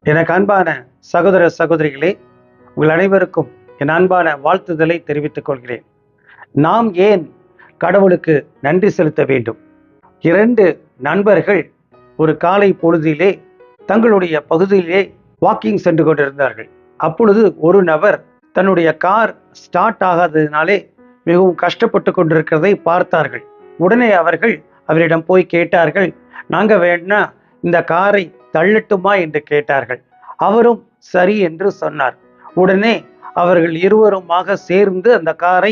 எனக்கு அன்பான சகோதர சகோதரிகளே, உங்கள் அனைவருக்கும் என் அன்பான வாழ்த்துதலை தெரிவித்துக் கொள்கிறேன். நாம் ஏன் கடவுளுக்கு நன்றி செலுத்த வேண்டும்? 2 நண்பர்கள் ஒரு காலை பொழுதிலே தங்களுடைய பகுதியிலே வாக்கிங் சென்று கொண்டிருந்தார்கள். அப்பொழுது ஒரு நபர் தன்னுடைய கார் ஸ்டார்ட் ஆகாததினாலே மிகவும் கஷ்டப்பட்டு கொண்டிருக்கிறதை பார்த்தார்கள். உடனே அவரிடம் போய் கேட்டார்கள், நாங்க வேணா இந்த காரை தள்ளட்டுமா என்று கேட்டார்கள். அவரும் சரி என்று சொன்னார். உடனே அவர்கள் இருவருமாக சேர்ந்து அந்த காரை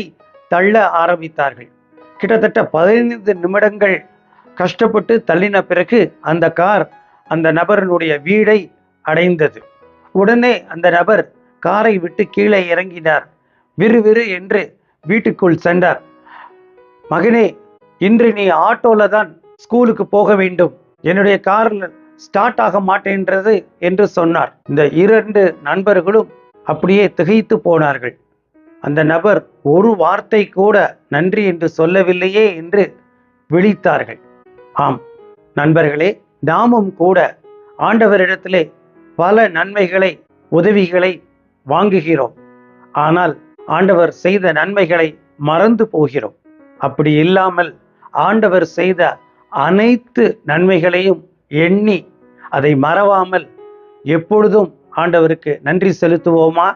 தள்ள ஆரம்பித்தார்கள். கிட்டத்தட்ட 15 நிமிடங்கள் கஷ்டப்பட்டு தள்ளின பிறகு அந்த கார் அந்த நபரினுடைய வீடை அடைந்தது. உடனே அந்த நபர் காரை விட்டு கீழே இறங்கினார். விறுவிறு என்று வீட்டுக்குள் சென்றார். மகனே, இன்று நீ ஆட்டோல தான் ஸ்கூலுக்கு போக வேண்டும், என்னுடைய காரில் ஸ்டார்ட் ஆக மாட்டேன்றது என்று சொன்னார். இந்த 2 நண்பர்களும் அப்படியே திகைத்து போனார்கள். அந்த நபர் ஒரு வார்த்தை கூட நன்றி என்று சொல்லவில்லையே என்று விழித்தார்கள். ஆம் நண்பர்களே, நாமும் கூட ஆண்டவரிடத்திலே பல நன்மைகளை உதவிகளை வாங்குகிறோம். ஆனால் ஆண்டவர் செய்த நன்மைகளை மறந்து போகிறோம். அப்படி இல்லாமல் ஆண்டவர் செய்த அனைத்து நன்மைகளையும் எண்ணி அதை மறவாமல் எப்பொழுதும் ஆண்டவருக்கு நன்றி செலுத்துவோமா?